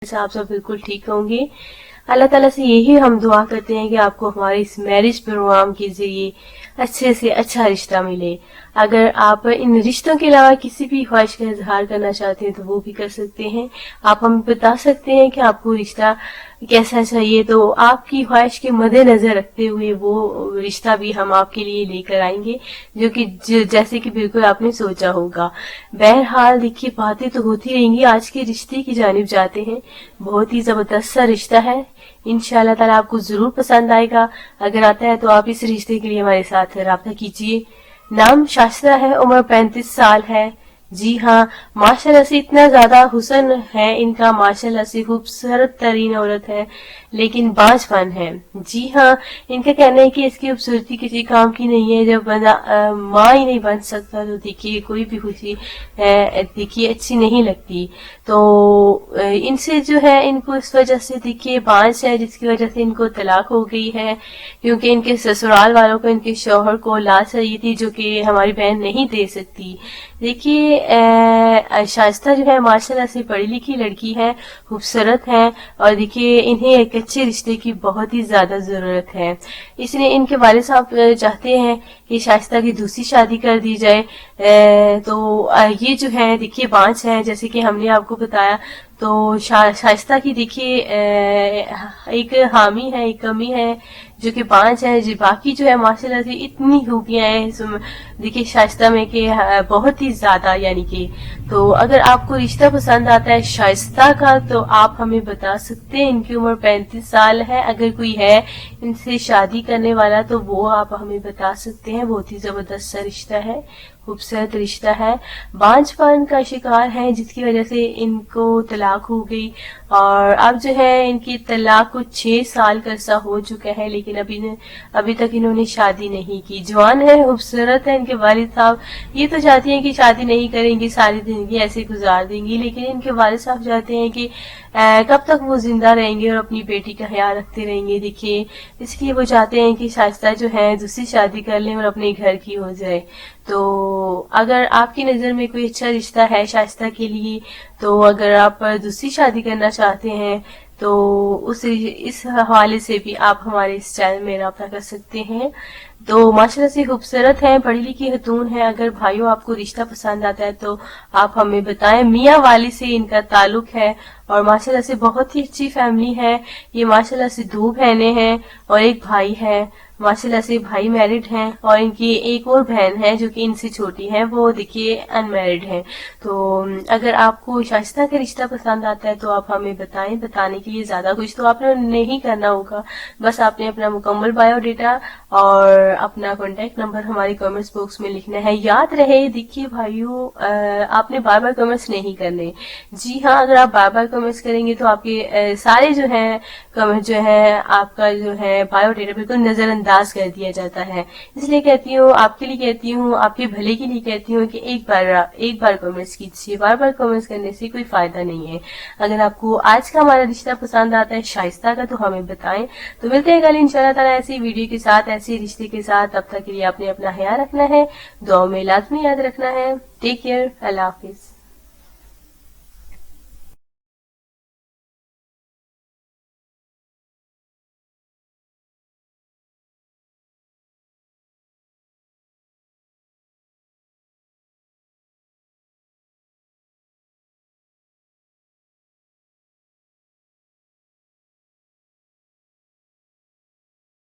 से आप सब बिल्कुल ठीक होंगे। अल्लाह ताला से यही हम दुआ करते हैं कि आपको हमारे इस मैरिज प्रोग्राम के जरिए अच्छे से अच्छा रिश्ता मिले। अगर आप इन रिश्तों के अलावा किसी भी ख्वाहिश का इजहार करना चाहते हैं तो वो भी कर सकते हैं। आप हमें बता सकते हैं कि आपको रिश्ता कैसा चाहिए, तो आपकी ख्वाहिश के मद्देनजर रखते हुए वो रिश्ता भी हम आपके लिए लेकर आएंगे जो कि जैसे कि बिल्कुल आपने सोचा होगा। बहरहाल देखिए, बातें तो होती रहेंगी, आज के रिश्ते की जानिब जाते हैं। बहुत ही जबरदस्त सा रिश्ता है, इंशाअल्लाह ताला आपको जरूर पसंद आएगा। अगर आता है तो आप इस रिश्ते के लिए हमारे साथ राब्ता कीजिए। नाम शास्त्रा है, उम्र 35 साल है। जी हाँ, माशाल्लाह से इतना ज्यादा हुस्न है इनका, माशाल्लाह से खूबसूरत तरीन औरत है, लेकिन बांझपन है। जी हाँ, इनका कहना है कि इसकी खूबसूरती किसी काम की नहीं है, जब बंदा माँ ही नहीं बन सकता तो देखिए कोई भी खुशी देखिए अच्छी नहीं लगती। तो इनसे जो है, इनको इस वजह से देखिए बांझ है, जिसकी वजह से इनको तलाक हो गई है, क्योंकि इनके ससुराल वालों को इनके शौहर को औलाद चाहिए थी जो कि हमारी बहन नहीं दे सकती। देखिए शाइस्ता जो है माशाल्लाह से पढ़ी लिखी लड़की है, खूबसूरत है, और देखिए इन्हें एक अच्छे रिश्ते की बहुत ही ज्यादा जरूरत है। इसलिए इनके वालिद साहब चाहते हैं कि शाइस्ता की दूसरी शादी कर दी जाए। तो ये जो है देखिए बांझ है, जैसे कि हमने आपको बताया। तो शाइस्ता की देखिए एक हामी है, एक कमी है जो कि बांझ है। जी बाकी जो है माशाल्लाह से इतनी खूबियां हैं देखिए शाइस्ता में कि बहुत ही ज्यादा, यानी कि तो अगर आपको रिश्ता पसंद आता है शाइस्ता का तो आप हमें बता सकते हैं। इनकी उम्र 35 साल है। अगर कोई है इनसे शादी करने वाला तो वो आप हमें बता सकते हैं। बहुत ही जबरदस्त सा रिश्ता है, खूबसूरत रिश्ता है। बांझपन का शिकार है जिसकी वजह से इनको तलाक हो गई, और अब जो है इनकी तलाक को 6 साल का अरसा हो चुका है, लेकिन अभी तक इन्होंने शादी नहीं की। जवान है, खूबसूरत है। इनके वालिद साहब ये तो चाहती हैं कि शादी नहीं करेंगी, सारी जिंदगी ऐसे गुजार देंगी, लेकिन इनके वालिद साहब चाहते हैं कि कब तक वो जिंदा रहेंगे और अपनी बेटी का ख्याल रखते रहेंगे। देखिए इसलिए वो चाहते हैं कि शाइस्ता जो है दूसरी शादी कर लें और अपने घर की हो जाए। तो अगर आपकी नजर में कोई अच्छा रिश्ता है शाइस्ता के लिए, तो अगर आप दूसरी शादी करना चाहते हैं तो इस हवाले से भी आप हमारे इस चैनल में राब्ता कर सकते हैं। तो माशाल्लाह से खूबसूरत है, पढ़ी लिखी खतून है। अगर भाइयों आपको रिश्ता पसंद आता है तो आप हमें बताएं। मियाँ वाली से इनका ताल्लुक है और माशाल्लाह से बहुत ही अच्छी फैमिली है। ये माशाल्लाह से 2 बहनें हैं और एक भाई है। माशाल्लाह से भाई मैरिड हैं और इनकी एक और बहन है जो कि इनसे छोटी है, वो देखिए अनमैरिड है। तो अगर आपको शाइस्ता का रिश्ता पसंद आता है तो आप हमें बताएं। बताने के लिए ज्यादा कुछ तो आपने नहीं करना होगा, बस आपने अपना मुकम्मल बायोडेटा और अपना कॉन्टेक्ट नंबर हमारे कमेंट्स बॉक्स में लिखना है। याद रहे देखिए भाइयों, आपने बार बार कमेंट्स नहीं करने। जी हाँ, अगर आप बार बार कमेंट्स करेंगे तो आपके सारे जो है कमेंट जो है, आपका जो है बायोडेटा बिल्कुल नजरअंदाज कर दिया जाता है। इसलिए कहती हूँ, आपके लिए कहती हूँ, आपके भले के लिए कहती हूँ कि एक बार कमेंट्स कीजिए। बार बार कमेंट्स करने से कोई फायदा नहीं है। अगर आपको आज का हमारा रिश्ता पसंद आता है शाइस्ता का तो हमें बताएं। तो मिलते हैं कल इंशाल्लाह ताला ऐसी वीडियो के साथ, ऐसे रिश्ते के साथ। तब तक के लिए आपने अपना ख्याल रखना है, दुआ में लाजमी याद रखना है। टेक केयर, अल्लाह हाफिज।